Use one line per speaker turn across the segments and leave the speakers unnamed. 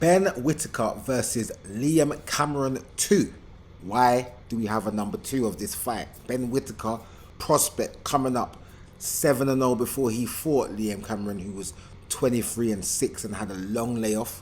Ben Whittaker versus Liam Cameron 2. Why do we have a number 2 of this fight? Ben Whittaker, prospect, coming up 7-0 before he fought Liam Cameron, who was 23-6 and had a long layoff.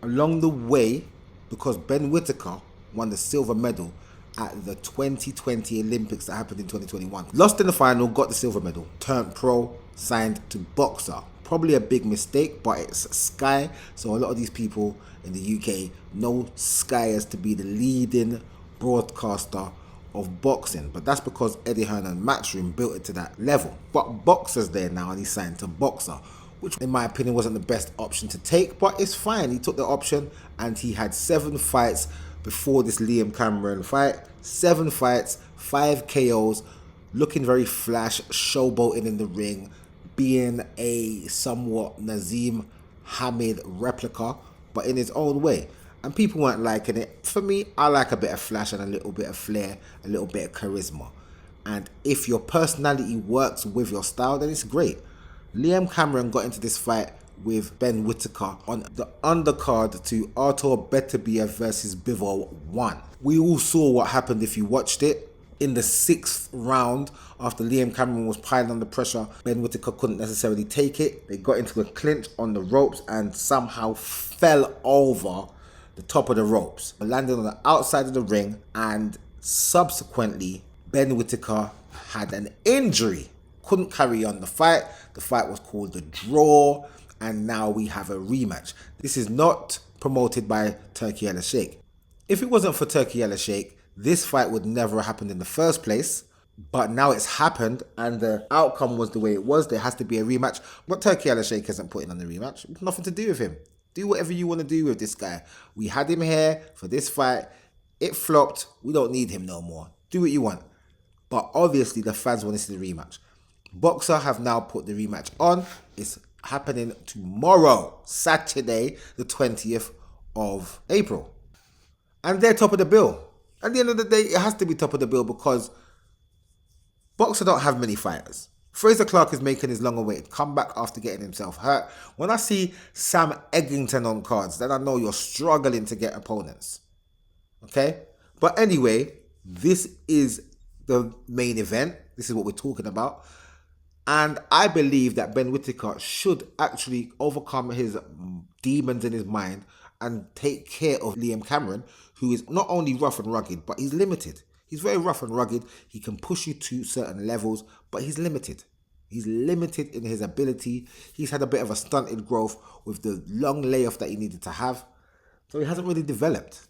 Along the way, because Ben Whittaker won the silver medal at the 2020 Olympics that happened in 2021. Lost in the final, got the silver medal, turned pro, signed to Boxer. Probably a big mistake, but it's Sky, so a lot of these people in the UK know Sky as to be the leading broadcaster of boxing, but that's because Eddie Hearn and Matchroom built it to that level. But Boxer's there now and he's signed to Boxer, which in my opinion wasn't the best option to take, but it's fine. He took the option and he had 7 fights before this Liam Cameron fight. 7 fights, 5 KOs, looking very flash, showboating in the ring, being a somewhat Nazim Hamid replica, but in his own way. And people weren't liking it. For me, I like a bit of flash and a little bit of flair, a little bit of charisma. And if your personality works with your style, then it's great. Liam Cameron got into this fight with Ben Whittaker on the undercard to Artur Beterbiev versus Bivol 1. We all saw what happened if you watched it. In the 6th round, after Liam Cameron was piling under pressure, Ben Whittaker couldn't necessarily take it. They got into a clinch on the ropes and somehow fell over the top of the ropes, landed on the outside of the ring, and subsequently Ben Whittaker had an injury. Couldn't carry on the fight. The fight was called a draw, and now we have a rematch. This is not promoted by Turki Al Sheikh. If it wasn't for Turki Al Sheikh, this fight would never have happened in the first place, but now it's happened and the outcome was the way it was. There has to be a rematch, but Turki Al Sheikh isn't putting on the rematch. It's nothing to do with him. Do whatever you want to do with this guy. We had him here for this fight. It flopped. We don't need him no more. Do what you want. But obviously the fans want to see the rematch. Boxer have now put the rematch on. It's happening tomorrow, Saturday, the 20th of April. And they're top of the bill. At the end of the day, it has to be top of the bill because Boxer don't have many fighters. Fraser Clark is making his long-awaited comeback after getting himself hurt. When I see Sam Eggington on cards, then I know you're struggling to get opponents. Okay? But anyway, this is the main event. This is what we're talking about. And I believe that Ben Whittaker should actually overcome his demons in his mind and take care of Liam Cameron, who is not only rough and rugged, but he's limited. He's very rough and rugged. He can push you to certain levels, but he's limited. He's limited in his ability. He's had a bit of a stunted growth with the long layoff that he needed to have. So he hasn't really developed.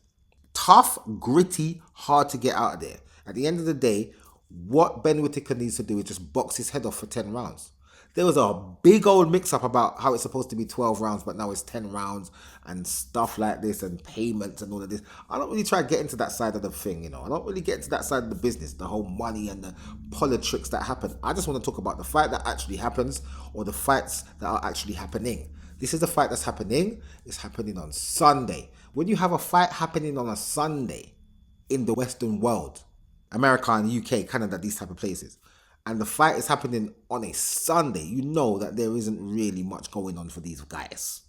Tough, gritty, hard to get out of there. At the end of the day, what Ben Whittaker needs to do is just box his head off for 10 rounds. There was a big old mix-up about how it's supposed to be 12 rounds, but now it's 10 rounds and stuff like this and payments and all of this. I don't really try to get into that side of the thing, you know. I don't really get into that side of the business, the whole money and the politics that happen. I just want to talk about the fight that actually happens or the fights that are actually happening. This is the fight that's happening. It's happening on Sunday. When you have a fight happening on a Sunday in the Western world, America and UK, Canada, these type of places, and the fight is happening on a Sunday, you know that there isn't really much going on for these guys.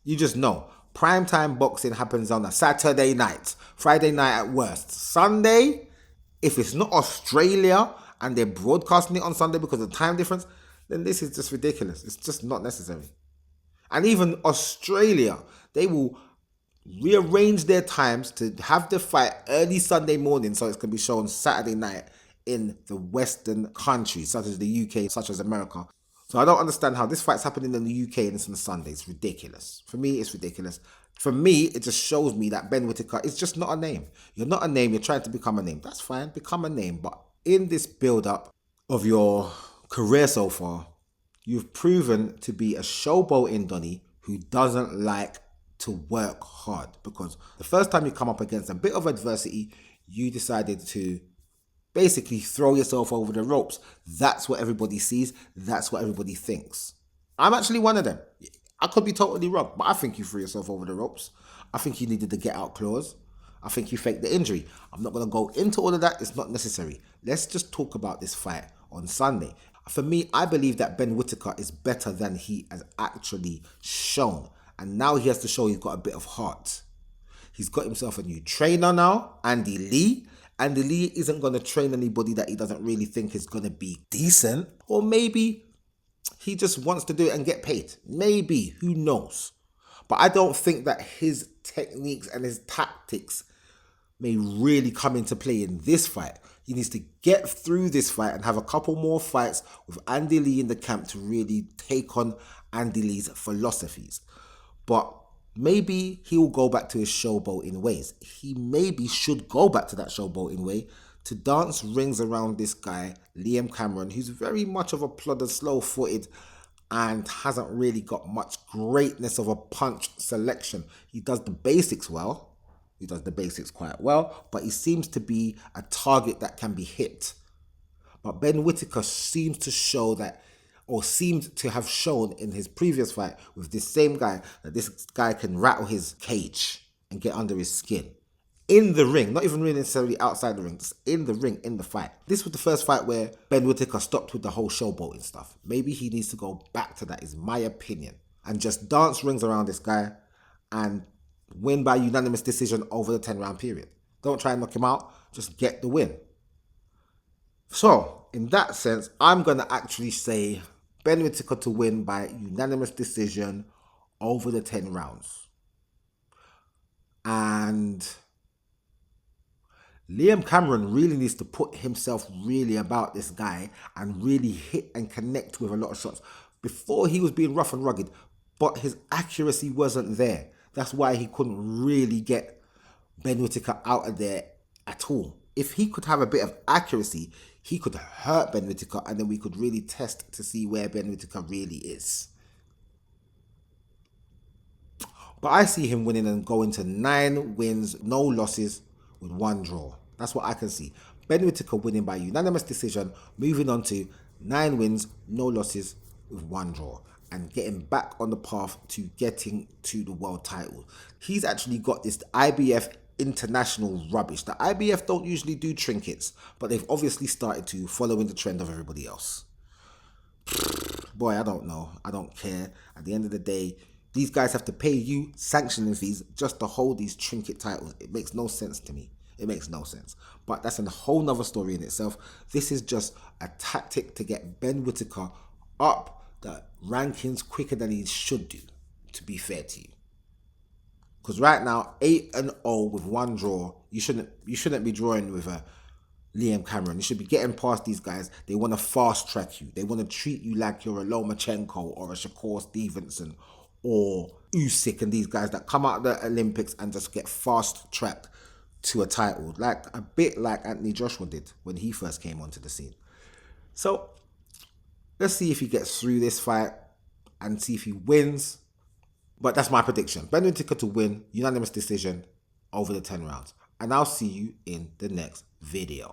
You just know. Primetime boxing happens on a Saturday night, Friday night at worst. Sunday, if it's not Australia and they're broadcasting it on Sunday because of the time difference, then this is just ridiculous. It's just not necessary. And even Australia, they will rearrange their times to have the fight early Sunday morning so it can be shown Saturday night in the Western countries, such as the UK, such as America. So I don't understand how this fight's happening in the UK and it's on Sunday. It's ridiculous. For me, it's ridiculous. For me, it just shows me that Ben Whittaker is just not a name. You're not a name. You're trying to become a name. That's fine. Become a name. But in this build-up of your career so far, you've proven to be a showboating Donny who doesn't like to work hard, because the first time you come up against a bit of adversity, you decided to basically throw yourself over the ropes. That's what everybody sees. That's what everybody thinks. I'm actually one of them. I could be totally wrong, but I think you threw yourself over the ropes. I think you needed the get out clause. I think you faked the injury. I'm not going to go into all of that. It's not necessary. Let's just talk about this fight on Sunday. For me, I believe that Ben Whittaker is better than he has actually shown. And now he has to show he's got a bit of heart. He's got himself a new trainer now, Andy Lee. Andy Lee isn't going to train anybody that he doesn't really think is going to be decent. Or maybe he just wants to do it and get paid. Maybe, who knows? But I don't think that his techniques and his tactics may really come into play in this fight. He needs to get through this fight and have a couple more fights with Andy Lee in the camp to really take on Andy Lee's philosophies. But maybe he will go back to his showboating ways. He maybe should go back to that showboating way to dance rings around this guy, Liam Cameron, who's very much of a plodder, slow-footed, and hasn't really got much greatness of a punch selection. He does the basics well. He does the basics quite well, but he seems to be a target that can be hit. But Ben Whittaker seems to show that, or seemed to have shown in his previous fight with this same guy, that this guy can rattle his cage and get under his skin. In the ring, not even really necessarily outside the ring, just in the ring, in the fight. This was the first fight where Ben Whittaker stopped with the whole showboating stuff. Maybe he needs to go back to that, is my opinion. And just dance rings around this guy and win by unanimous decision over the 10-round period. Don't try and knock him out, just get the win. So, in that sense, I'm going to actually say Ben Whittaker to win by unanimous decision over the 10 rounds. And Liam Cameron really needs to put himself really about this guy and really hit and connect with a lot of shots. Before he was being rough and rugged, but his accuracy wasn't there. That's why he couldn't really get Ben Whittaker out of there at all. If he could have a bit of accuracy, he could hurt Ben Whittaker, and then we could really test to see where Ben Whittaker really is. But I see him winning and going to 9 wins, no losses, with 1 draw. That's what I can see. Ben Whittaker winning by unanimous decision, moving on to 9 wins, no losses, with 1 draw, and getting back on the path to getting to the world title. He's actually got this IBF international rubbish. The IBF don't usually do trinkets, but they've obviously started to, following the trend of everybody else. Boy, I don't know. I don't care. At the end of the day, these guys have to pay you sanctioning fees just to hold these trinket titles. It makes no sense to me. It makes no sense. But that's a whole nother story in itself. This is just a tactic to get Ben Whittaker up the rankings quicker than he should do, to be fair to you. Because right now, 8-0 with 1 draw, you shouldn't be drawing with a Liam Cameron. You should be getting past these guys. They want to fast track you. They want to treat you like you're a Lomachenko or a Shakur Stevenson or Usyk and these guys that come out of the Olympics and just get fast tracked to a title, like a bit like Anthony Joshua did when he first came onto the scene. So let's see if he gets through this fight and see if he wins. But that's my prediction. Ben Whittaker to win, unanimous decision over the 10 rounds. And I'll see you in the next video.